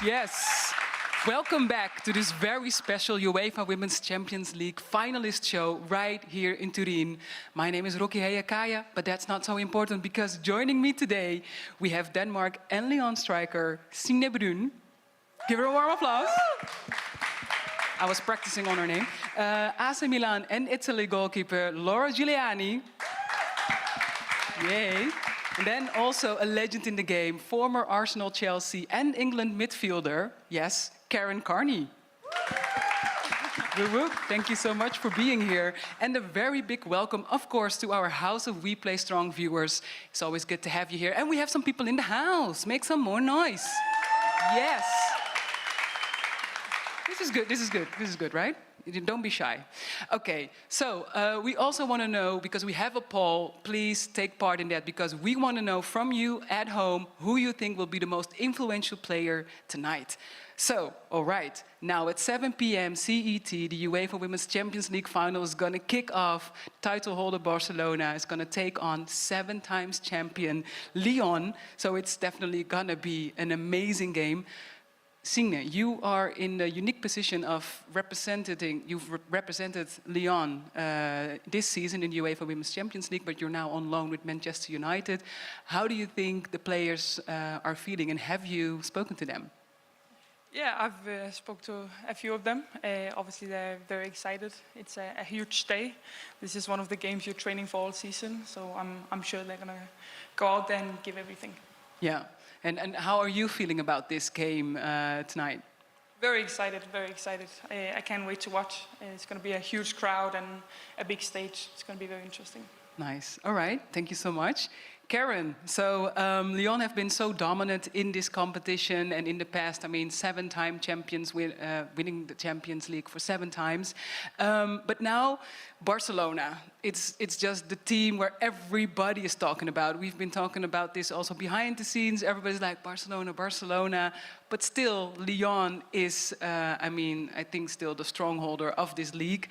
Yes. Welcome back to this very special UEFA Women's Champions League finalist show right here in Turin. My name is Rocky Hehakaija, but that's not so important because joining me today we have Denmark and Lyon striker Signe Bruun. Give her a warm applause. I was practicing on her name. AC Milan and Italy goalkeeper Laura Giuliani. Yay. And then also a legend in the game, former Arsenal, Chelsea and England midfielder, yes, Karen Carney. Woo-woo. Thank you so much for being here. And a very big welcome, of course, to our House of We Play Strong viewers. It's always good to have you here. And we have some people in the house. Make some more noise. Yes. This is good, this is good, this is good, right? Don't be shy. Okay, so we also want to know, because we have a poll, please take part in that, because we want to know from you at home who you think will be the most influential player tonight. So, all right, now at 7 p.m. CET, the UEFA Women's Champions League final is going to kick off. Title holder Barcelona is going to take on 7 times champion Lyon. So it's definitely going to be an amazing game. Signe, you are in the unique position of you've represented Lyon this season in the UEFA Women's Champions League, but you're now on loan with Manchester United. How do you think the players are feeling, and have you spoken to them? Yeah, I've spoke to a few of them. Obviously, they're very excited. It's a huge day. This is one of the games you're training for all season, so I'm sure they're going to go out there and give everything. Yeah. And how are you feeling about this game tonight? Very excited, very excited. I can't wait to watch. It's going to be a huge crowd and a big stage. It's going to be very interesting. Nice. All right. Thank you so much. Karen, so Lyon have been so dominant in this competition, and in the past, I mean, 7-time champions, winning the Champions League for 7 times. But now, Barcelona, it's just the team where everybody is talking about. We've been talking about this also behind the scenes. Everybody's like, Barcelona, Barcelona. But still, Lyon is, I think still the strongholder of this league.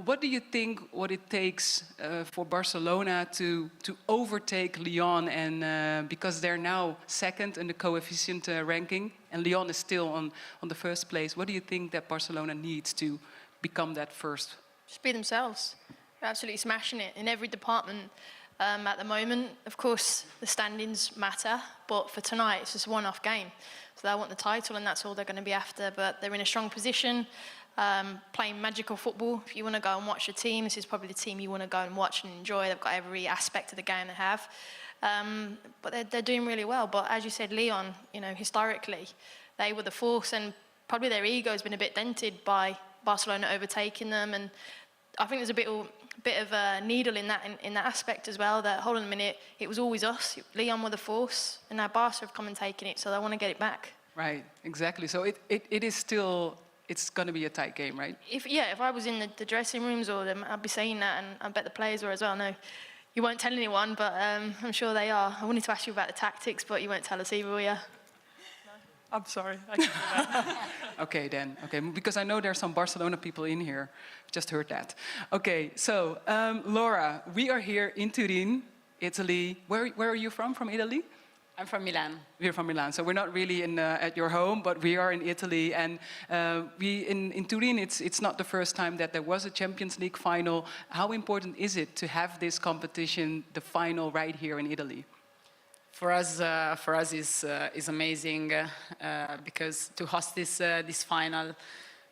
What do you think what it takes for Barcelona to overtake Lyon, and because they're now second in the coefficient ranking, and Lyon is still on the first place? What do you think that Barcelona needs to become that first? Just be themselves. They're absolutely smashing it in every department at the moment. Of course, the standings matter, but for tonight, it's just a one-off game. So they want the title, and that's all they're going to be after. But they're in a strong position, playing magical football. If you want to go and watch the team, this is probably the team you want to go and watch and enjoy. They've got every aspect of the game they have. But they're doing really well. But as you said, Lyon, historically, they were the force, and probably their ego has been a bit dented by Barcelona overtaking them. And I think there's a bit of a needle in that aspect as well, that, hold on a minute, it was always us. Lyon were the force, and now Barca have come and taken it, so they want to get it back. Right, exactly. So it is still, it's going to be a tight game, right? If I was in the dressing rooms or them, I'd be saying that, and I bet the players were as well. No, you won't tell anyone, but I'm sure they are. I wanted to ask you about the tactics, but you won't tell us either, will you? I'm sorry, I can't do that. Okay, then. Okay, because I know there are some Barcelona people in here. Just heard that. Okay, so Laura, we are here in Turin, Italy. Where are you from? From Italy? I'm from Milan. We're from Milan, so we're not really at your home, but we are in Italy. And in Turin, it's not the first time that there was a Champions League final. How important is it to have this competition, the final, right here in Italy? For us is amazing because to host this final,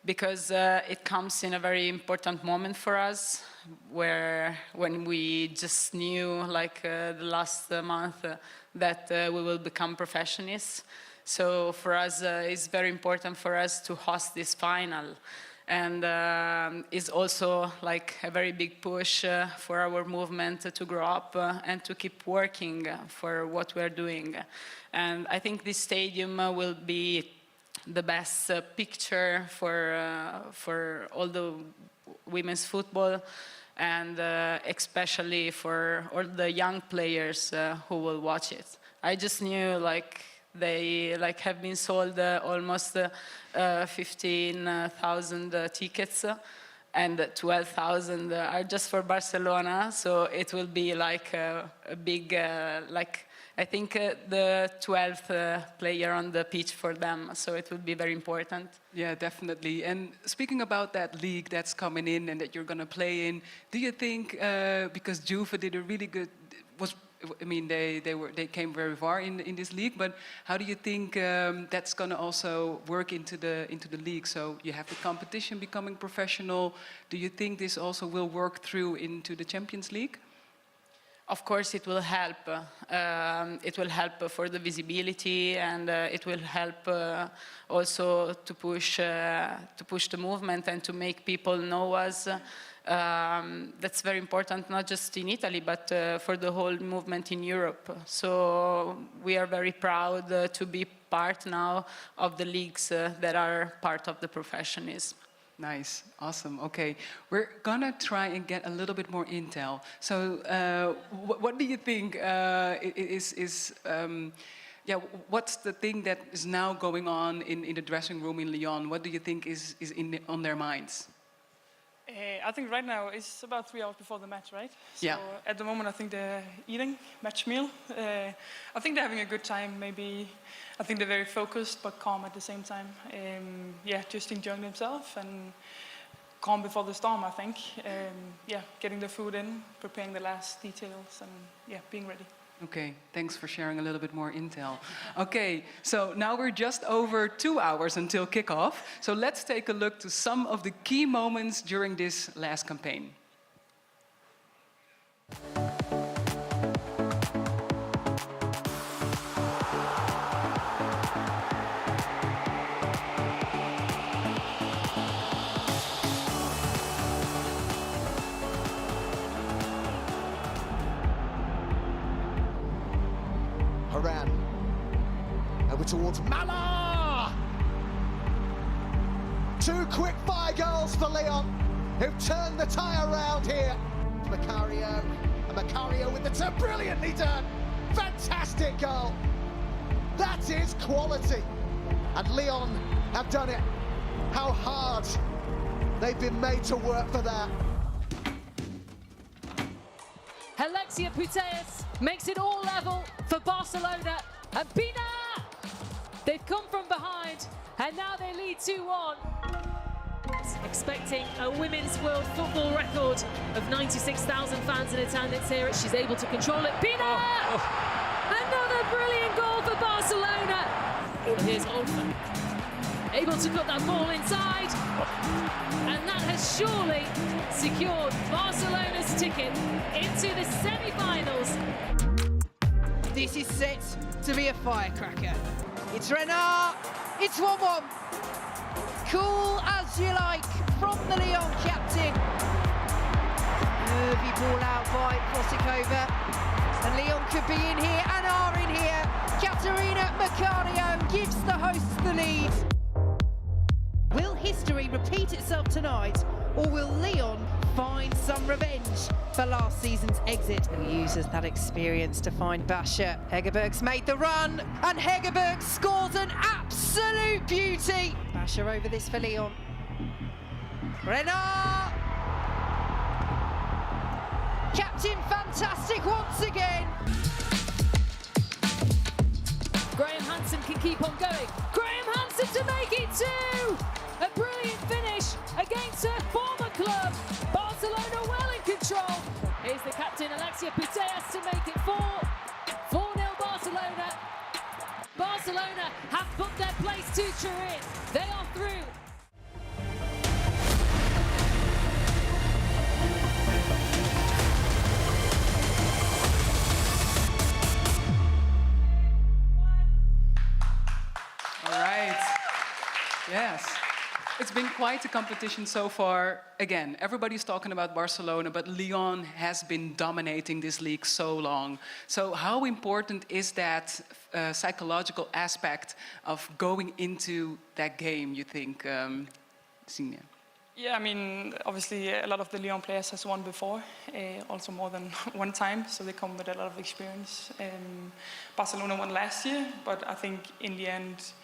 because it comes in a very important moment for us, when we just knew, like the last month, that we will become professionals. So for us, it's very important for us to host this final. And it's also like a very big push for our movement to grow up and to keep working for what we're doing. And I think this stadium will be the best picture for all the women's football, and especially for all the young players who will watch it. I just knew they have been sold almost 15,000 tickets, and 12,000 are just for Barcelona. So it will be like a big, I think the 12th player on the pitch for them. So it will be very important. Yeah, definitely. And speaking about that league that's coming in and that you're going to play in, do you think, because Juve did a really good, they came very far in this league, but how do you think that's going to also work into the league? So you have the competition becoming professional. Do you think this also will work through into the Champions League? Of course, it will help. It will help for the visibility, and it will help also to push the movement and to make people know us. That's very important, not just in Italy, but for the whole movement in Europe. So we are very proud to be part now of the leagues that are part of the professionism. Nice, awesome. Okay, we're gonna try and get a little bit more intel. So, what do you think what's the thing that is now going on in the dressing room in Lyon? What do you think is on their minds? I think right now it's about 3 hours before the match, right? So yeah. At the moment, I think they're eating match meal. I think they're having a good time. Maybe I think they're very focused but calm at the same time. Just enjoying themselves and calm before the storm. I think. Getting the food in, preparing the last details, and being ready. Okay, thanks for sharing a little bit more intel. Okay, so now we're just over 2 hours until kickoff. So let's take a look to some of the key moments during this last campaign. Over towards Mala! 2 quick fire goals for Lyon, who've turned the tie around here. Macario, and Macario with the turn, brilliantly done! Fantastic goal! That is quality! And Lyon have done it. How hard they've been made to work for that. Putellas makes it all level for Barcelona, and Pina! They've come from behind, and now they lead 2-1. Expecting a women's world football record of 96,000 fans in attendance here. She's able to control it. Pina! Another brilliant goal for Barcelona. And here's Olsen, able to cut that ball inside. And that has surely secured Barcelona's ticket into the semi-finals. This is set to be a firecracker. It's Renard, it's 1-1. Cool as you like from the Lyon captain. Nervy ball out by Kosikova. And Lyon could be in here and are in here. Katerina Macario gives the hosts the lead. Will history repeat itself tonight, or will Lyon find some revenge for last season's exit and uses that experience to find Basha? Hegerberg's made the run, and Hegerberg scores an absolute beauty. Basha over this for Lyon. Renard! Captain fantastic once again. Graham Hansen can keep on going. Graham Hansen to make it 2! A brilliant finish against her former club. Barcelona well in control. Here's the captain, Alexia Putellas, to make it 4. 4-0 Barcelona. Barcelona have put their place to Turin. They are through. All right. Yes. It's been quite a competition so far. Again, everybody's talking about Barcelona, but Lyon has been dominating this league so long. So how important is that psychological aspect of going into that game, you think, Signe? Yeah, I mean, obviously a lot of the Lyon players has won before, also more than one time, so they come with a lot of experience. Barcelona won last year, but I think in the end,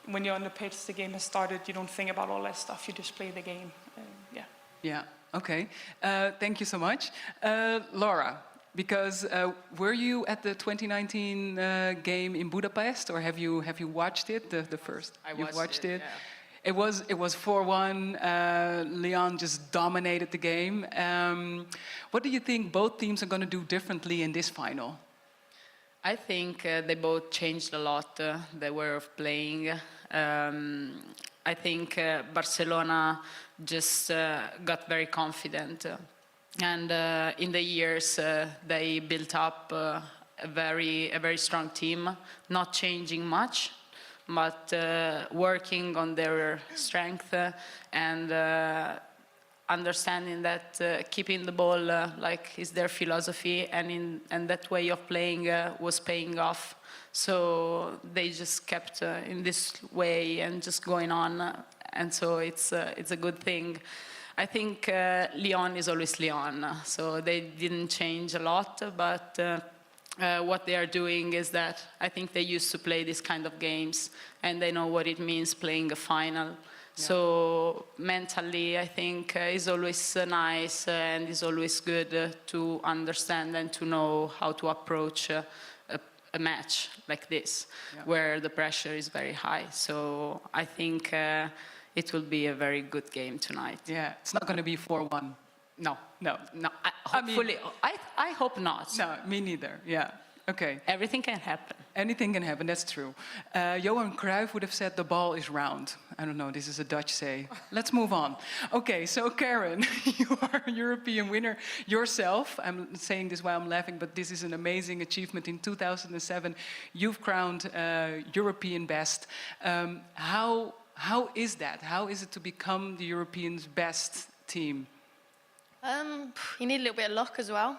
when you're on the pitch, the game has started, you don't think about all that stuff, you just play the game. Yeah, okay. Thank you so much. Laura, because were you at the 2019 game in Budapest, or have you watched it, the first? I watched it. Yeah. It was 4-1. Lyon just dominated the game. What do you think both teams are going to do differently in this final? I think they both changed a lot their way of playing. I think Barcelona just got very confident. And in the years, they built up a very strong team, not changing much, but working on their strength and understanding that keeping the ball like is their philosophy, and that way of playing was paying off. So they just kept in this way and just going on, and so it's a good thing. I think Lyon is always Lyon, so they didn't change a lot, but what they are doing is that I think they used to play this kind of games, and they know what it means playing a final. Yeah. So mentally, I think it's always nice and it's always good to understand and to know how to approach a match like this, where the pressure is very high. So I think it will be a very good game tonight. Yeah, it's not going to be 4-1. No. Hopefully, I hope not. No, me neither. Yeah. Okay. Everything can happen. Anything can happen, that's true. Johan Cruyff would have said the ball is round. I don't know, this is a Dutch say. Let's move on. Okay, so Karen, you are a European winner yourself. I'm saying this while I'm laughing, but this is an amazing achievement. In 2007, you've crowned European best. How is that? How is it to become the Europeans' best team? You need a little bit of luck as well,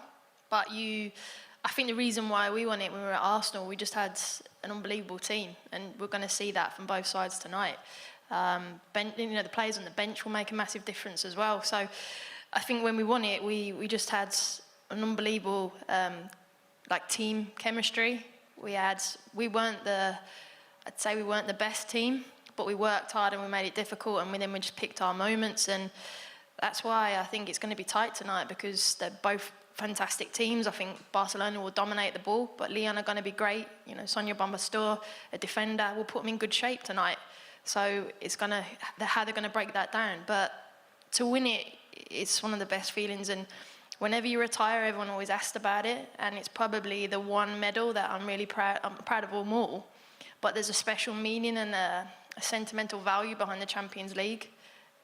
but I think the reason why we won it when we were at Arsenal, we just had an unbelievable team, and we're going to see that from both sides tonight. The players on the bench will make a massive difference as well. So I think when we won it, we just had an unbelievable team chemistry. I'd say we weren't the best team, but we worked hard and we made it difficult, and then we just picked our moments, and that's why I think it's going to be tight tonight, because they're both fantastic teams. I think Barcelona will dominate the ball, but Lyon are going to be great. You know, Signe Bruun, a defender, will put them in good shape tonight. So it's how they're going to break that down. But to win it, it's one of the best feelings. And whenever you retire, everyone always asks about it, and it's probably the one medal that I'm really proud. I'm proud of them all. But there's a special meaning and a sentimental value behind the Champions League.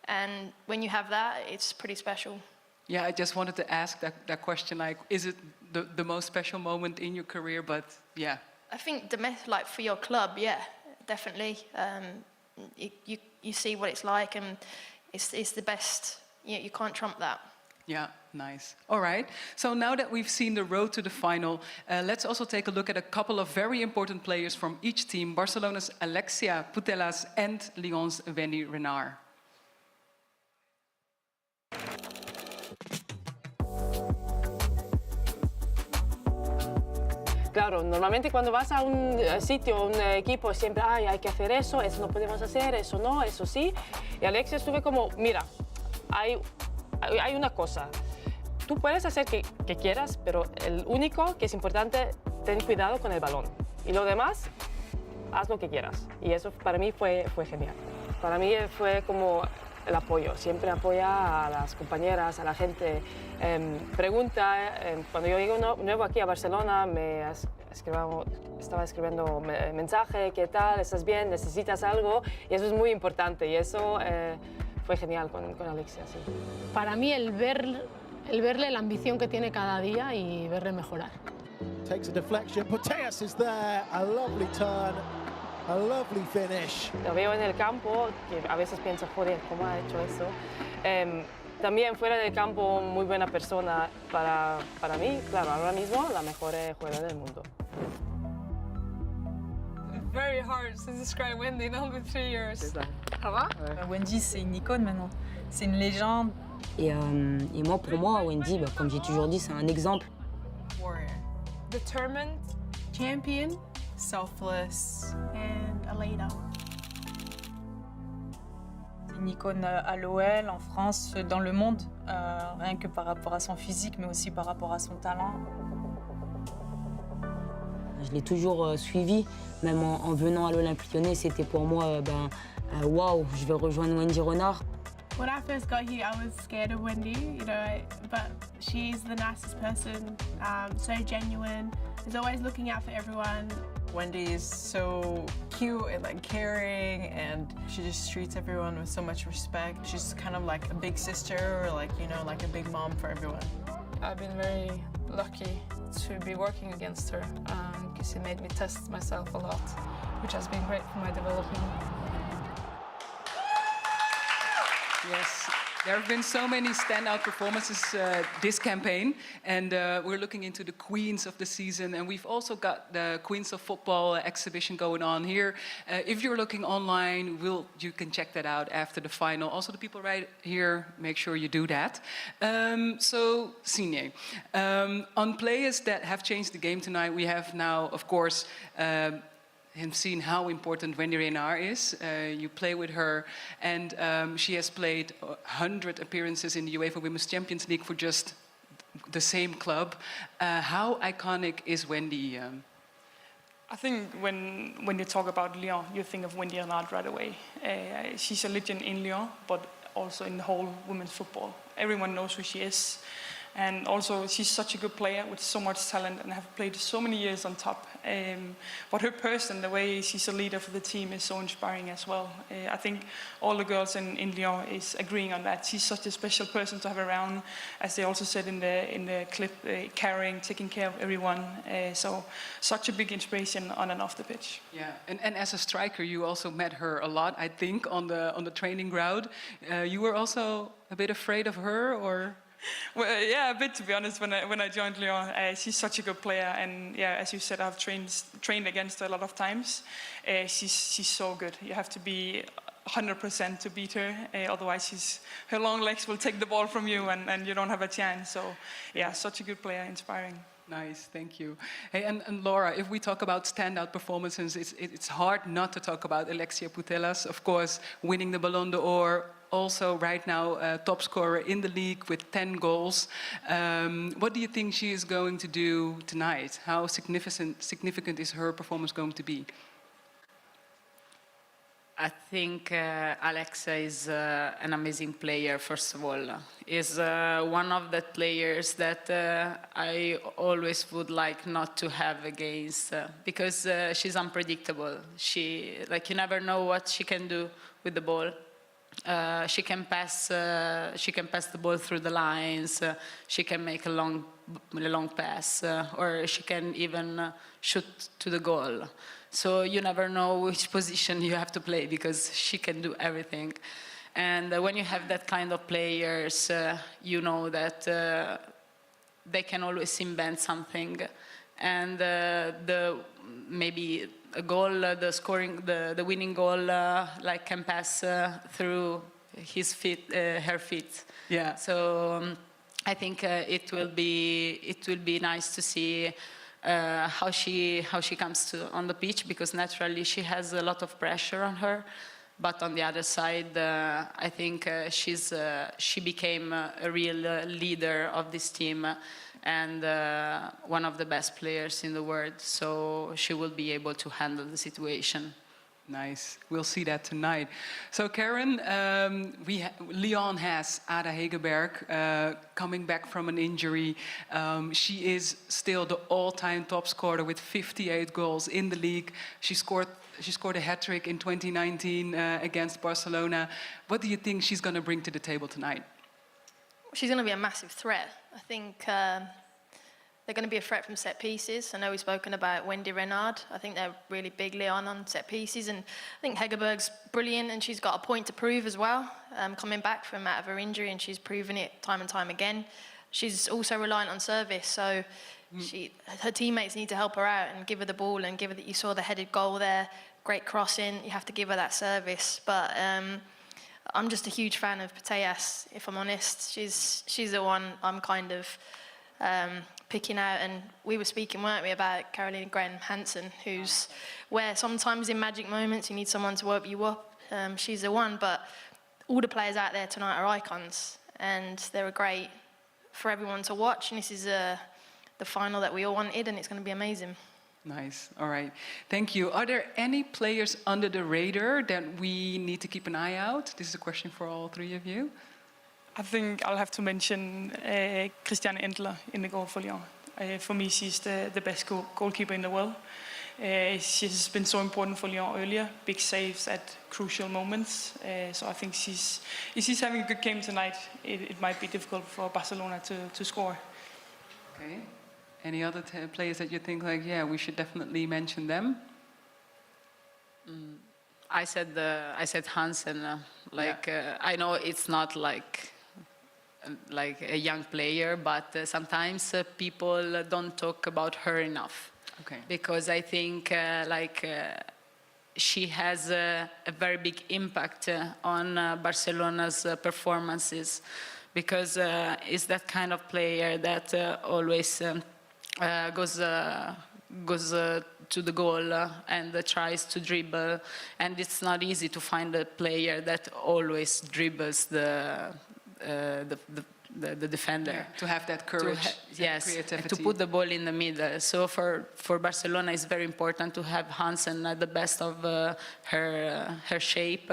And when you have that, it's pretty special. Yeah, I just wanted to ask that question, like, is it the most special moment in your career? But yeah. I think for your club, yeah, definitely. You see what it's like, and it's the best. You can't trump that. Yeah, nice. All right. So now that we've seen the road to the final, let's also take a look at a couple of very important players from each team: Barcelona's Alexia Putellas and Lyon's Renard. Claro, normalmente cuando vas a un sitio, un equipo, siempre hay que hacer eso no podemos hacer, eso no, eso sí. Y Alexia estuve como, mira, hay una cosa. Tú puedes hacer que quieras, pero el único que es importante, ten cuidado con el balón. Y lo demás, haz lo que quieras. Y eso para mí fue genial. Para mí fue como el apoyo. Siempre apoya a las compañeras, a la gente. Pregunta, cuando yo llego nuevo aquí a Barcelona, estaba escribiendo mensaje, ¿qué tal? ¿Estás bien? ¿Necesitas algo? Y eso es muy importante, y eso fue genial con Alexia. Sí. Para mí el verle la ambición que tiene cada día y verle mejorar. Takes a deflection, Putellas is there, a lovely turn, a lovely finish. Lo veo en el campo, que a veces pienso, joder, ¿cómo ha hecho eso? También fuera del campo, muy buena persona para mí, claro, ahora mismo la mejor jugadora del mundo. Very hard to describe Wendy in only 3 years. Ça va? Wendy, c'est une icône maintenant. C'est une légende. Et moi, pour moi, Wendy, comme j'ai toujours dit, c'est un exemple. Warrior. Determined. Champion. Selfless. And a leader. C'est une icône à l'OL, en France, dans le monde, rien que par rapport à son physique, mais aussi par rapport à son talent. Je l'ai toujours suivi, même en venant à l'Olympique Lyonnais, c'était pour moi, waouh, je vais rejoindre Wendy Renard. When I first got here, I was scared of Wendy, you know, but she's the nicest person, so genuine, is always looking out for everyone. Wendy is so cute and like caring, and she just treats everyone with so much respect. She's kind of like a big sister, or like, you know, like a big mom for everyone. I've been very lucky to be working against her because it made me test myself a lot, which has been great for my development. Yes, there have been so many standout performances this campaign, and we're looking into the queens of the season, and we've also got the Queens of Football exhibition going on here. If you're looking online, you can check that out after the final. Also, the people right here, make sure you do that. So, Signe, on players that have changed the game tonight, we have now, of course, and seen how important Wendy Renard is. You play with her, and she has played 100 appearances in the UEFA Women's Champions League for just the same club. How iconic is Wendy? I think when you talk about Lyon, you think of Wendy Renard right away. She's a legend in Lyon, but also in the whole women's football. Everyone knows who she is. And also, she's such a good player with so much talent and have played so many years on top. But her person, the way she's a leader for the team, is so inspiring as well. I think all the girls in Lyon is agreeing on that. She's such a special person to have around, as they also said in the clip, caring, taking care of everyone. So such a big inspiration on and off the pitch. Yeah, and as a striker, you also met her a lot, I think, on the training ground. You were also a bit afraid of her, or? Well, yeah, a bit, to be honest. When I joined Lyon, she's such a good player, and yeah, as you said, I've trained against her a lot of times. She's so good. You have to be 100% to beat her, otherwise her long legs will take the ball from you, and you don't have a chance. So yeah, such a good player, inspiring. Nice, thank you. Hey, and Laura, if we talk about standout performances, it's hard not to talk about Alexia Putellas, of course, winning the Ballon d'Or. Also, right now, top scorer in the league with 10 goals. What do you think she is going to do tonight? How significant is her performance going to be? I think Alexa is an amazing player, first of all. Is one of the players that I always would like not to have against, because she's unpredictable. You never know what she can do with the ball. She can pass the ball through the lines. She can make a long pass, or she can even shoot to the goal. So you never know which position you have to play, because she can do everything. And when you have that kind of players, you know that they can always invent something. And maybe a goal, the winning goal, can pass through her feet. Yeah. So I think it will be nice to see how she comes on the pitch, because naturally she has a lot of pressure on her. But on the other side, I think she became a real leader of this team, and one of the best players in the world. So she will be able to handle the situation. Nice. We'll see that tonight. So, Karen, Lyon has Ada Hegerberg coming back from an injury. She is still the all-time top scorer with 58 goals in the league. She scored a hat-trick in 2019 against Barcelona. What do you think she's going to bring to the table tonight? She's going to be a massive threat. I think they're going to be a threat from set pieces. I know we've spoken about Wendy Renard. I think they're really big Lyon on set pieces. And I think Hegerberg's brilliant, and she's got a point to prove as well, coming back from out of her injury, and she's proven it time and time again. She's also reliant on service, so her teammates need to help her out and give her the ball and give her that. You saw the headed goal there, great crossing. You have to give her that service. But I'm just a huge fan of Putellas, if I'm honest. She's the one I'm kind of picking out. And we were speaking, weren't we, about Caroline Graham-Hansen, where sometimes in magic moments you need someone to woke you up. She's the one. But all the players out there tonight are icons, and they're great for everyone to watch. And this is the final that we all wanted, and it's going to be amazing. Nice. All right. Thank you. Are there any players under the radar that we need to keep an eye out? This is a question for all three of you. I think I'll have to mention Christiane Endler in the goal for Lyon. For me, she's the best goalkeeper in the world. She's been so important for Lyon earlier, big saves at crucial moments. So I think if she's having a good game tonight, it might be difficult for Barcelona to score. Okay. Any other players that you think like, yeah, we should definitely mention them? I said Hansen. I know it's not like a young player, but sometimes people don't talk about her enough. Okay. Because I think she has a very big impact on Barcelona's performances, because it's that kind of player that always goes to the goal and tries to dribble, and it's not easy to find a player that always dribbles the defender. Yeah, to have that courage, yes, creativity. to put the ball in the middle. So for Barcelona, it's very important to have Hansen at the best of her shape,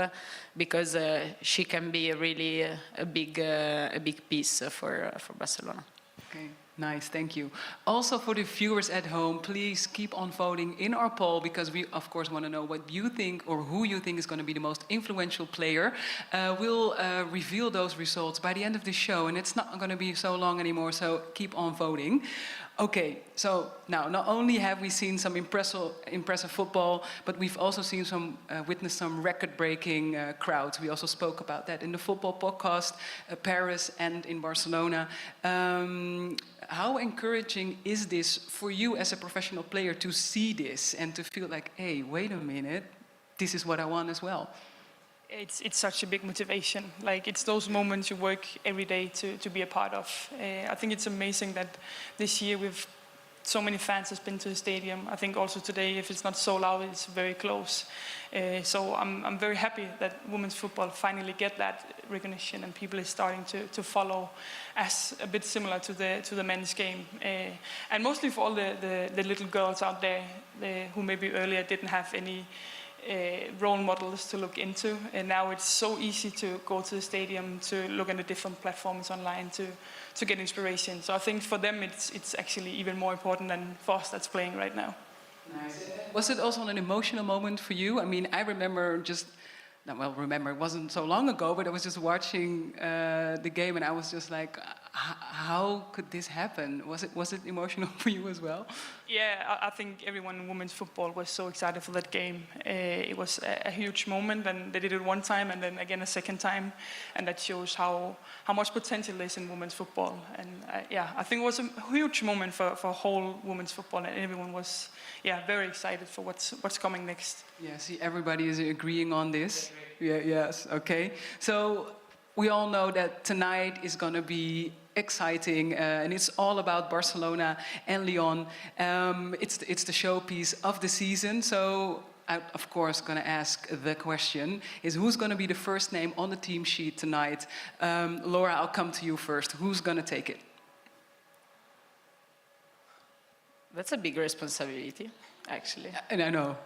because she can be really a big piece for Barcelona. Okay. Nice, thank you. Also for the viewers at home, please keep on voting in our poll, because we of course want to know what you think or who you think is going to be the most influential player. We'll reveal those results by the end of the show, and it's not going to be so long anymore, so keep on voting. Okay, so now not only have we seen some impressive football, but we've also seen witnessed some record-breaking crowds. We also spoke about that in the football podcast, Paris and in Barcelona. How encouraging is this for you as a professional player to see this and to feel like, hey, wait a minute, this is what I want as well? It's such a big motivation. Like, it's those moments you work every day to be a part of. I think it's amazing that this year so many fans has been to the stadium. I think also today, if it's not so loud, it's very close. So I'm very happy that women's football finally get that recognition, and people is starting to follow as a bit similar to the men's game. And mostly for all the little girls out there who maybe earlier didn't have any role models to look into, and now it's so easy to go to the stadium, to look at the different platforms online to get inspiration. So I think for them it's actually even more important than for us that's playing right now. Nice. Was it also an emotional moment for you? I mean, I remember it wasn't so long ago, but I was just watching the game, and I was just like, how could this happen? Was it emotional for you as well? Yeah, I think everyone in women's football was so excited for that game. It was a huge moment, and they did it one time and then again a second time, and that shows how much potential there is in women's football. And I think it was a huge moment for whole women's football, and everyone was very excited for what's coming next. Yeah, see, everybody is agreeing on this. Yeah, yes, okay. So we all know that tonight is going to be exciting, and it's all about Barcelona and Lyon. It's the showpiece of the season. So I'm of course going to ask the question: is who's going to be the first name on the team sheet tonight? Laura, I'll come to you first. Who's going to take it? That's a big responsibility, actually. And I know.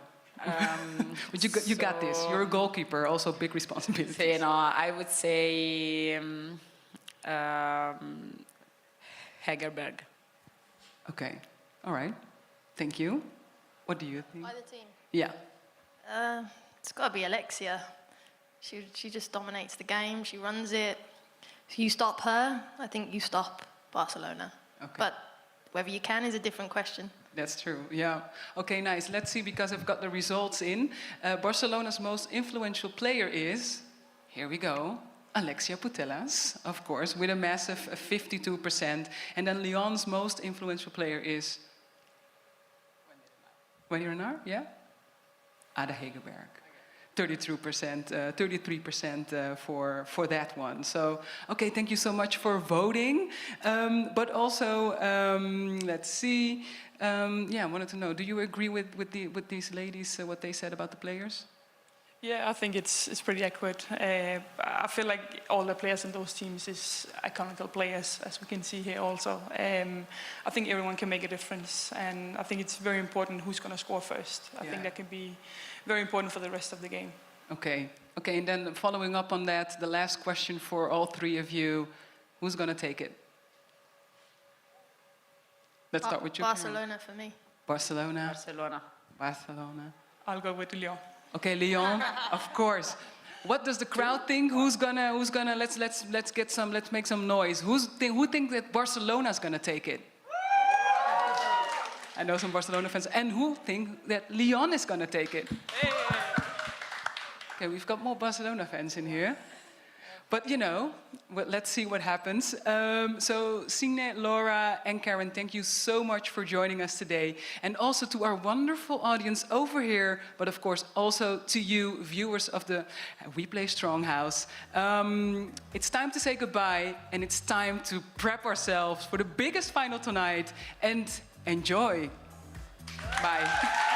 But you got this. You're a goalkeeper, also big responsibility. So, I would say Hegerberg. Okay, all right. Thank you. What do you think? By the team? Yeah. It's got to be Alexia. She just dominates the game. She runs it. If you stop her, I think you stop Barcelona. Okay. But whether you can is a different question. That's true, yeah. Okay, nice. Let's see, because I've got the results in. Barcelona's most influential player is, here we go, Alexia Putellas, of course, with a massive 52%. And then Lyon's most influential player is Renard, yeah? Ada Hegerberg. 33% for that one. So, okay, thank you so much for voting. But also, let's see. I wanted to know, do you agree with these ladies, what they said about the players? Yeah, I think it's pretty accurate. I feel like all the players in those teams is iconical players, as we can see here also. I think everyone can make a difference, and I think it's very important who's going to score first. I think that can be very important for the rest of the game. Okay, and then following up on that, the last question for all three of you, who's going to take it? Let's start with you. Barcelona for me. Barcelona. I'll go with Lyon. Okay, Lyon, of course. What does the crowd think? Who's gonna? Let's make some noise. Who think that Barcelona's gonna take it? I know some Barcelona fans. And who think that Lyon is gonna take it? Okay, we've got more Barcelona fans in here. But let's see what happens. So Signe, Laura and Karen, thank you so much for joining us today. And also to our wonderful audience over here, but of course also to you, viewers of the We Play Strong House. It's time to say goodbye, and it's time to prep ourselves for the biggest final tonight, and enjoy. Bye.